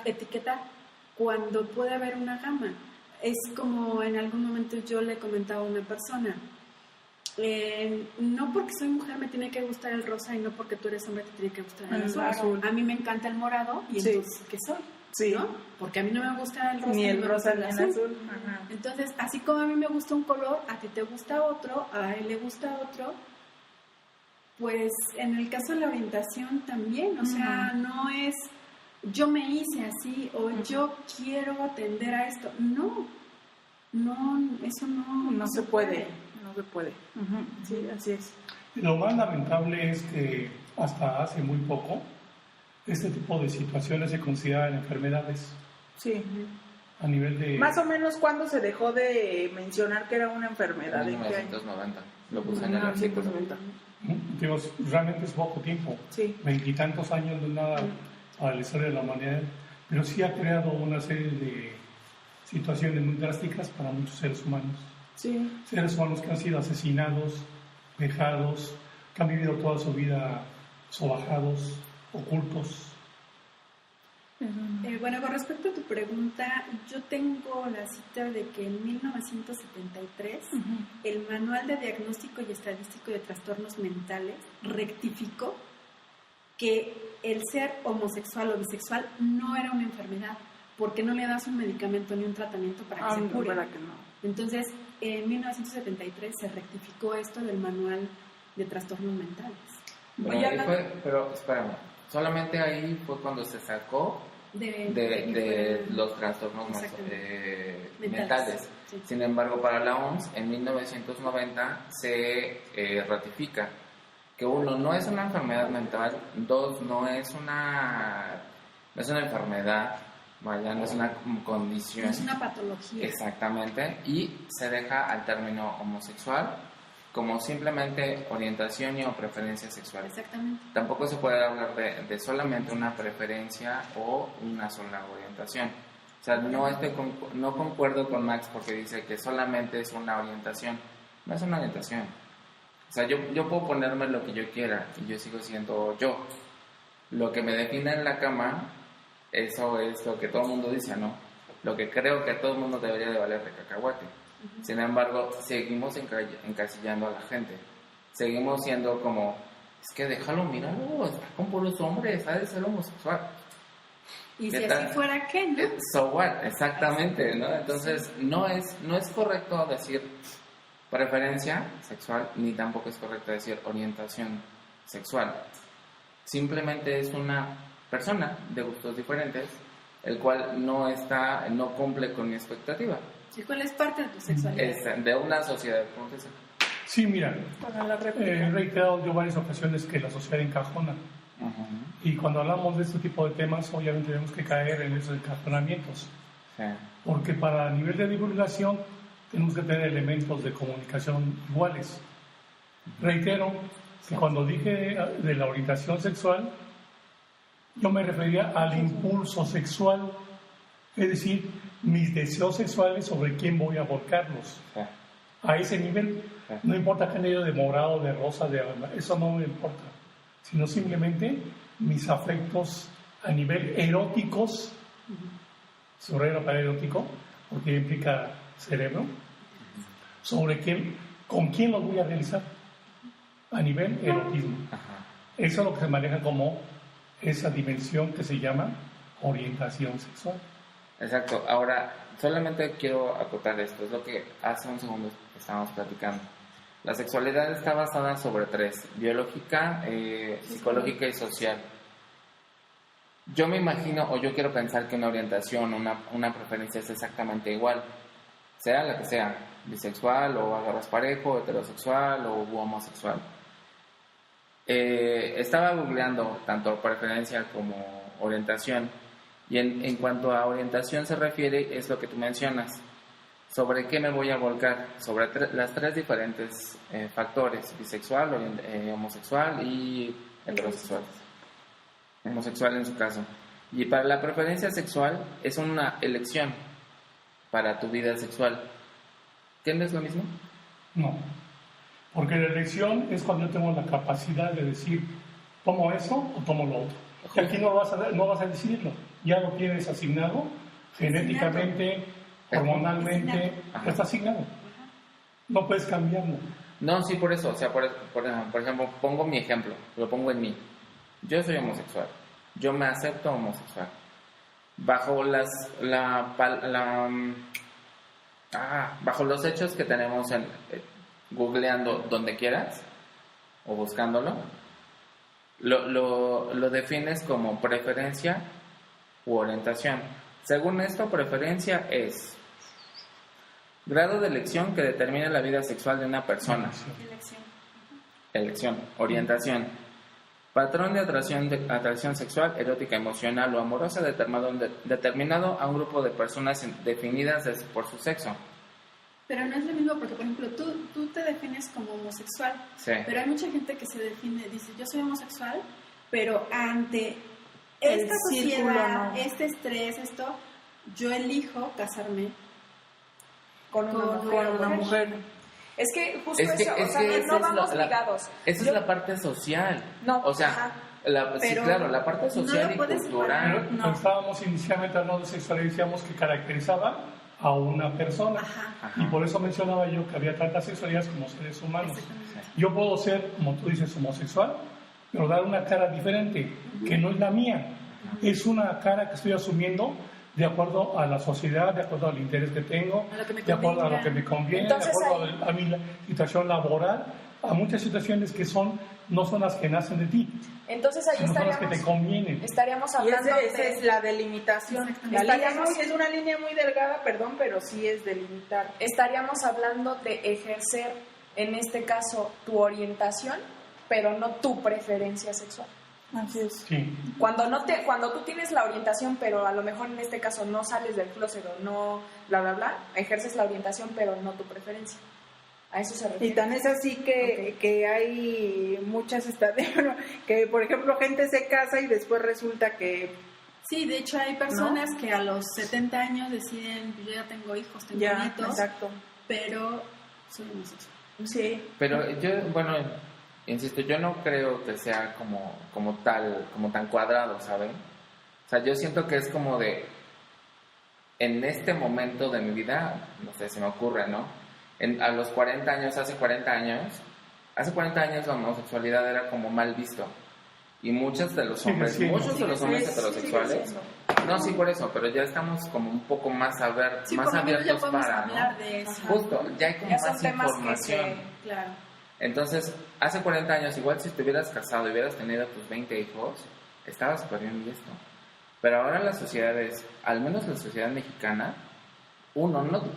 etiquetar, cuando puede haber una gama. Es como en algún momento yo le comentaba a una persona, no porque soy mujer me tiene que gustar el rosa y no porque tú eres hombre te tiene que gustar el azul. A mí me encanta el morado y entonces, ¿qué soy? ¿No? Porque a mí no me gusta el rosa ni el rosa ni el azul. Entonces, así como a mí me gusta un color, a ti te gusta otro, a él le gusta otro, pues en el caso de la orientación también, o sea, no es... yo me hice así o yo quiero atender a esto. No, eso no se puede. No se puede. Sí, así es. Lo más lamentable es que hasta hace muy poco este tipo de situaciones se consideran enfermedades. Sí. A nivel de... Más o menos, ¿cuándo se dejó de mencionar que era una enfermedad? En 1990. Lo puse en el artículo. Digo, realmente es poco tiempo. Sí. 20 y tantos años de nada para la historia de la humanidad, pero sí ha creado una serie de situaciones muy drásticas para muchos seres humanos. Sí. Seres humanos que han sido asesinados, vejados, que han vivido toda su vida sobajados, ocultos. Bueno, con respecto a tu pregunta, yo tengo la cita de que en 1973 el Manual de Diagnóstico y Estadístico de Trastornos Mentales rectificó que el ser homosexual o bisexual no era una enfermedad, porque no le das un medicamento ni un tratamiento para que se cure. Para que no. Entonces, en 1973 se rectificó esto del Manual de Trastornos Mentales. Pero espérame, solamente ahí fue cuando se sacó de los trastornos mentales. Sí. Sin embargo, para la OMS, en 1990 se ratifica que 1, no es una enfermedad mental, 2, no es una enfermedad, vaya, no es una condición. No es una patología. Exactamente, y se deja al término homosexual como simplemente orientación y o preferencia sexual. Exactamente. Tampoco se puede hablar de solamente una preferencia o una sola orientación. O sea, no concuerdo con Max porque dice que solamente es una orientación. No es una orientación. O sea, yo puedo ponerme lo que yo quiera y yo sigo siendo yo. Lo que me define en la cama, eso es lo que todo el mundo dice, ¿no? Lo que creo que a todo el mundo debería de valer de cacahuate. Sin embargo, seguimos encasillando a la gente. Seguimos siendo como, es que déjalo, míralo, está con puros hombres, ha de ser homosexual. Y si así fuera, ¿qué, no? So what? Exactamente, ¿no? Entonces, no es correcto decir preferencia sexual, ni tampoco es correcto decir orientación sexual. Simplemente es una persona de gustos diferentes, el cual no cumple con mi expectativa. ¿Y cuál es parte de tu sexualidad? Es de una sociedad, ¿cómo te dice? Sí, mira, Para la réplica. he reiterado yo varias ocasiones que la sociedad encajona. Y cuando hablamos de este tipo de temas, obviamente tenemos que caer en esos encajonamientos. Sí. Porque para nivel de divulgación tenemos que tener elementos de comunicación iguales. Reitero que cuando dije de la orientación sexual, yo me refería al impulso sexual, es decir, mis deseos sexuales sobre quién voy a volcarlos. Sí. A ese nivel, no importa género de morado, de rosa, de eso no me importa, sino simplemente mis afectos a nivel eróticos, subrayo para erótico, porque implica cerebro, sobre con quién los voy a realizar a nivel erotismo. Ajá. Eso es lo que se maneja como esa dimensión que se llama orientación sexual. Exacto. Ahora, solamente quiero acotar esto, es lo que hace un segundo estábamos platicando. La sexualidad está basada sobre 3, biológica, psicológica y social. Yo me imagino, o yo quiero pensar que una orientación, una preferencia es exactamente igual, sea la que sea, bisexual o agarras parejo, heterosexual o homosexual. Estaba googleando tanto preferencia como orientación, y en cuanto a orientación se refiere, es lo que tú mencionas, sobre qué me voy a volcar, sobre las 3 diferentes factores, bisexual, homosexual y heterosexual. Homosexual en su caso. Y para la preferencia sexual es una elección para tu vida sexual. ¿Qué no es lo mismo? No, porque la elección es cuando yo tengo la capacidad de decir, tomo eso o tomo lo otro. Y aquí no vas a decidirlo, ya lo tienes asignado genéticamente, hormonalmente, ya está asignado. No puedes cambiarlo. No, sí, por eso. O sea, por ejemplo, pongo mi ejemplo, lo pongo en mí. Yo soy homosexual, yo me acepto homosexual. Bajo bajo los hechos que tenemos googleando donde quieras o buscándolo, lo defines como preferencia u orientación. Según esto, preferencia es grado de elección que determina la vida sexual de una persona. Elección. Orientación. Patrón de atracción sexual, erótica, emocional o amorosa determinado a un grupo de personas definidas por su sexo. Pero no es lo mismo porque, por ejemplo, tú te defines como homosexual, Sí. pero hay mucha gente que se define, dice, yo soy homosexual, pero ante esta círculo, sociedad, no. este estrés, esto, yo elijo casarme Con una mujer. Es que justo eso, o sea, no vamos ligados. Esa es la parte social. No, o sea, ajá. sí, Pero claro, la parte no social lo y puedes cultural. Pero cuando estábamos inicialmente hablando de sexualidad, decíamos que caracterizaba a una persona. Ajá. Y por eso mencionaba yo que había tantas sexualidades como seres humanos. Yo puedo ser, como tú dices, homosexual, pero dar una cara diferente, que no es la mía. Es una cara que estoy asumiendo de acuerdo a la sociedad, de acuerdo al interés que tengo, A lo que me de acuerdo a lo convenga. que me conviene, Entonces, de acuerdo a mi situación laboral. a muchas situaciones que no son las que nacen de ti, Entonces ahí sino son las que te convienen. estaríamos Y hablando esa es la delimitación. La línea es una línea muy delgada, perdón, pero sí es delimitar. estaríamos hablando de ejercer, en este caso, tu orientación, pero no tu preferencia sexual. Así es. Sí. Cuando tú tienes la orientación, pero a lo mejor en este caso no sales del closet o no, bla, bla, bla, ejerces la orientación, pero no tu preferencia. A eso se refiere. Y tan es así que hay muchas que por ejemplo gente se casa y después resulta que Sí, de hecho hay personas que a los 70 años deciden, yo ya tengo hijos, tengo nietos, exacto. pero soy homosexual. Sí. Pero yo, bueno, insisto, yo no creo que sea como tan cuadrado, ¿saben? O sea, yo siento que es como de, en este momento de mi vida, no sé, se me ocurre, ¿no? A los 40 años, hace 40 años la homosexualidad era como mal visto. Y muchos de los hombres, heterosexuales, no, sí, por eso, pero ya estamos como un poco más Sí, más por lo menos ya abiertos podemos para, hablar ¿no? de eso. Justo, ya hay como Ya son más temas información. Claro. Entonces, hace 40 años, igual si te hubieras casado y hubieras tenido tus 20 hijos, estaba súper bien visto. Pero ahora las sociedades, al menos la sociedad mexicana, no te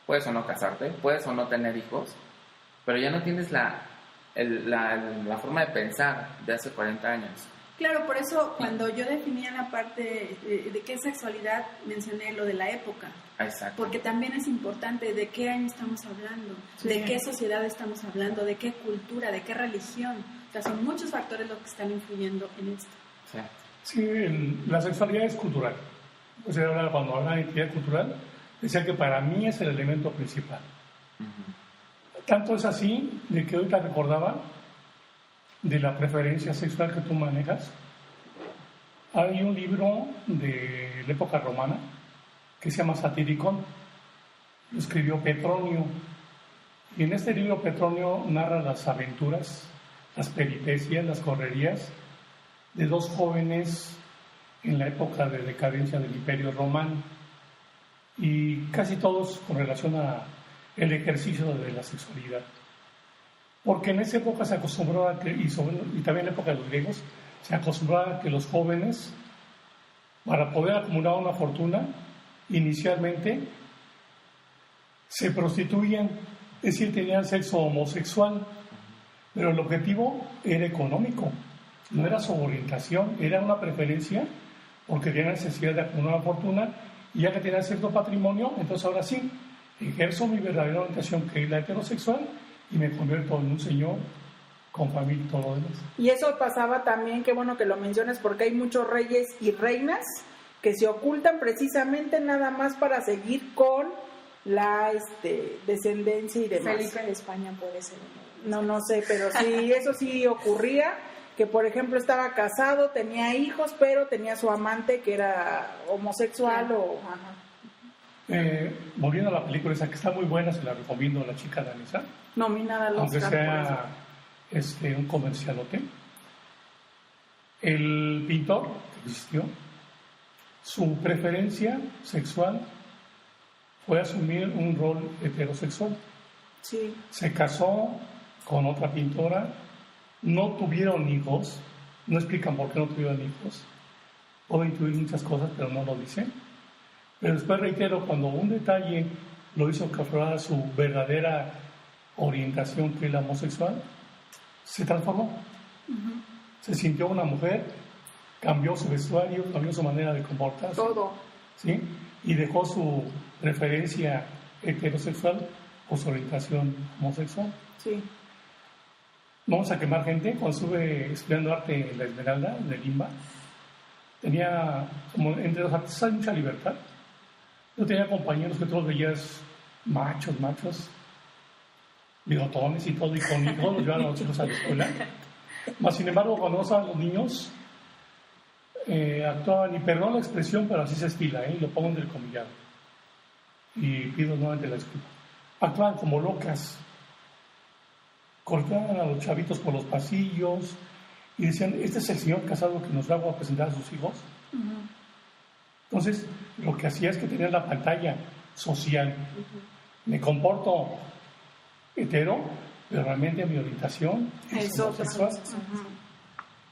puedes o no casarte, puedes o no tener hijos, pero ya no tienes la forma de pensar de hace 40 años. Claro, por eso cuando yo definía la parte de qué sexualidad, mencioné lo de la época. Exacto. Porque también es importante de qué año estamos hablando, de qué sociedad estamos hablando, de qué cultura, de qué religión. O sea, son muchos factores los que están influyendo en esto. Sí. Sí, la sexualidad es cultural. O sea, cuando habla de identidad cultural, decía que para mí es el elemento principal. Uh-huh. Tanto es así de que ahorita recordaba de la preferencia sexual que tú manejas. Hay un libro de la época romana que se llama Satiricón. Lo escribió Petronio. Y en este libro Petronio narra las aventuras, las peripecias, las correrías de dos jóvenes en la época de decadencia del Imperio Romano. Y casi todos con relación a el ejercicio de la sexualidad. Porque en esa época se acostumbraba, y también en la época de los griegos, se acostumbraba que los jóvenes, para poder acumular una fortuna, inicialmente se prostituían, es decir, tenían sexo homosexual, pero el objetivo era económico, no era su orientación, era una preferencia, porque tenían necesidad de acumular una fortuna, y ya que tenían cierto patrimonio, entonces ahora sí, ejerzo mi verdadera orientación, que es la heterosexual, y me convierto en un señor con familia y todo lo demás. Y eso pasaba también, qué bueno que lo mencionas, porque hay muchos reyes y reinas que se ocultan precisamente nada más para seguir con la descendencia y demás. Felipe de España puede ser uno. No sé, pero sí, eso sí ocurría, que por ejemplo estaba casado, tenía hijos, pero tenía su amante que era homosexual o... Ajá. Volviendo a la película esa que está muy buena, se la recomiendo, La chica danesa, Nominada al aunque Oscar sea un comercialote. El pintor que existió, su preferencia sexual fue asumir un rol heterosexual. Sí. Se casó con otra pintora, no tuvieron hijos, no explican por qué no tuvieron hijos, puedo intuir muchas cosas, pero no lo dicen. Pero después reitero, cuando un detalle lo hizo que aflorara su verdadera orientación, que es la homosexual, se transformó. Uh-huh. Se sintió una mujer, cambió su vestuario, cambió su manera de comportarse. Todo. ¿Sí? Y dejó su preferencia heterosexual por su orientación homosexual. Sí. Vamos a quemar gente. Cuando estuve estudiando arte en la Esmeralda, de Limba, tenía, como entre los artistas hay mucha libertad. Yo tenía compañeros que todos veías machos, bigotones y todo, y con hijos los llevaban a los chicos a la escuela. Mas, sin embargo, cuando no estaban los niños, actuaban, y perdón la expresión, pero así se estila, lo pongo entre el comillado. Y pido nuevamente la disculpa. Actuaban como locas. Cortaban a los chavitos por los pasillos y decían, este es el señor casado que nos va a presentar a sus hijos. Uh-huh. Entonces, lo que hacía es que tenía la pantalla social. Uh-huh. Me comporto hetero, pero realmente mi orientación es homosexual.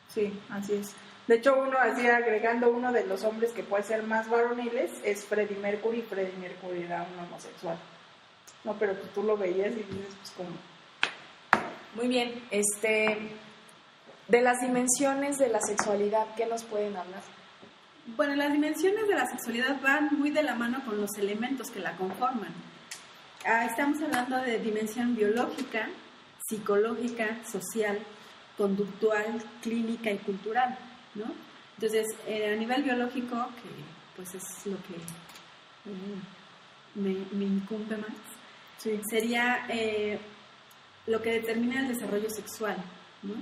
Sí, así es. De hecho, uno así agregando uno de los hombres que puede ser más varoniles es Freddie Mercury. Freddie Mercury era un homosexual. No, pero pues tú lo veías y dices, pues como... Muy bien, de las dimensiones de la sexualidad, ¿qué nos pueden hablar? Bueno, las dimensiones de la sexualidad van muy de la mano con los elementos que la conforman. Estamos hablando de dimensión biológica, psicológica, social, conductual, clínica y cultural, ¿no? Entonces, a nivel biológico, que pues es lo que me incumbe más, Sí. sería lo que determina el desarrollo sexual, ¿no?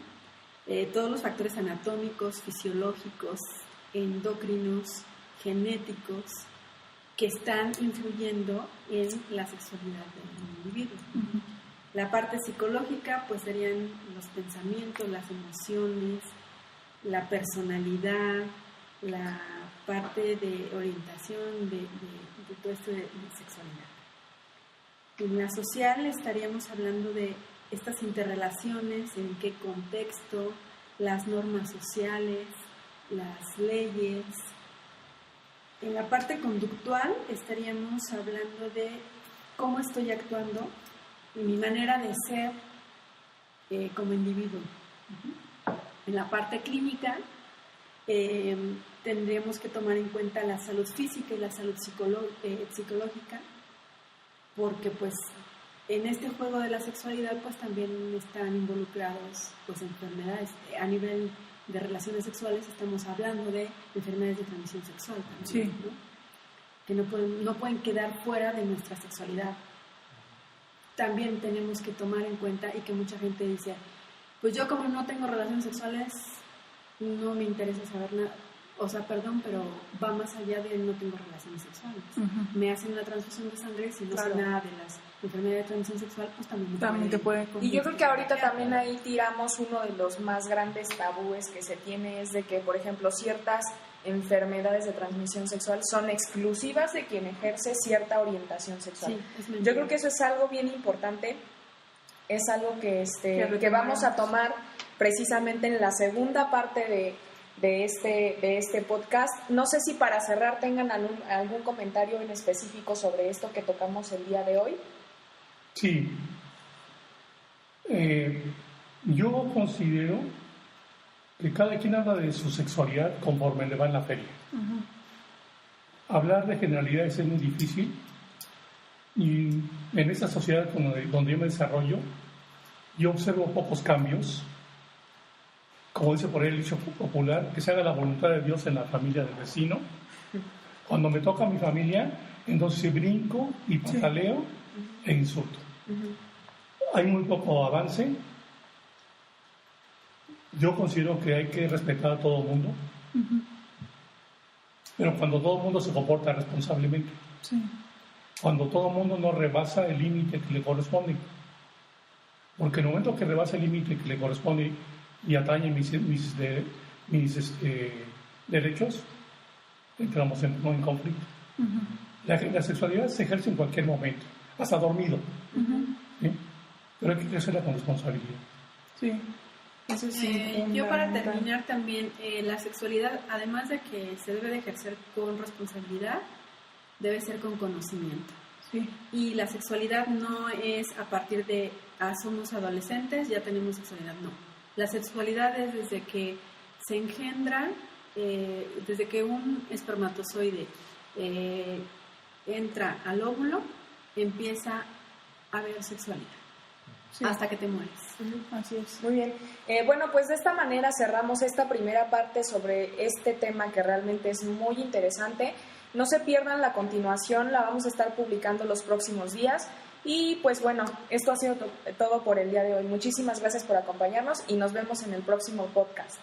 Todos los factores anatómicos, fisiológicos, endocrinos, genéticos, que están influyendo en la sexualidad del individuo. Uh-huh. La parte psicológica, pues serían los pensamientos, las emociones, la personalidad, la parte de orientación de todo esto de sexualidad. En la social estaríamos hablando de estas interrelaciones, en qué contexto, las normas sociales, las leyes. En la parte conductual estaríamos hablando de cómo estoy actuando y mi manera de ser como individuo. Uh-huh. En la parte clínica tendríamos que tomar en cuenta la salud física y la salud psicológica, porque pues en este juego de la sexualidad pues también están involucrados pues enfermedades. A nivel de relaciones sexuales estamos hablando de enfermedades de transmisión sexual también, sí, ¿no? Que no pueden quedar fuera de nuestra sexualidad. También tenemos que tomar en cuenta, y que mucha gente dice, pues yo como no tengo relaciones sexuales, no me interesa saber nada. O sea, perdón, pero va más allá de no tengo relaciones sexuales. Uh-huh. Me hacen una transfusión de sangre, si no sé nada de las enfermedades de transmisión sexual, pues también te puede Y yo creo que ahorita también ahí tiramos uno de los más grandes tabúes que se tiene, es de que, por ejemplo, ciertas enfermedades de transmisión sexual son exclusivas de quien ejerce cierta orientación sexual. Sí, yo creo que eso es algo bien importante, es algo que vamos a tomar precisamente en la segunda parte de este podcast. No sé si para cerrar tengan algún comentario en específico sobre esto que tocamos el día de hoy. Sí. Yo considero que cada quien habla de su sexualidad conforme le va en la feria. Uh-huh. Hablar de generalidades es muy difícil, y en esta sociedad donde yo me desarrollo, yo observo pocos cambios. Como dice por ahí el dicho popular, que se haga la voluntad de Dios en la familia del vecino. Cuando me toca a mi familia, entonces brinco y pataleo e insulto. Uh-huh. Hay muy poco avance. Yo considero que hay que respetar a todo el mundo, uh-huh, pero cuando todo el mundo se comporta responsablemente. Sí. Cuando todo el mundo no rebasa el límite que le corresponde. Porque en el momento que rebasa el límite que le corresponde y atañe mis derechos, entramos en conflicto. Uh-huh. La sexualidad se ejerce en cualquier momento, hasta dormido. Uh-huh. ¿Sí? Pero hay que ejercerla con responsabilidad. Sí. Eso sí, yo para terminar también, la sexualidad, además de que se debe de ejercer con responsabilidad, debe ser con conocimiento. Sí. Y la sexualidad no es a partir de somos adolescentes, ya tenemos sexualidad, no. La sexualidad es desde que se engendra, desde que un espermatozoide entra al óvulo, empieza a haber sexualidad. Sí. Hasta que te mueres. Uh-huh. Así es. Muy bien. Bueno, pues de esta manera cerramos esta primera parte sobre este tema que realmente es muy interesante. No se pierdan la continuación, la vamos a estar publicando los próximos días. Y pues bueno, esto ha sido todo por el día de hoy. Muchísimas gracias por acompañarnos y nos vemos en el próximo podcast.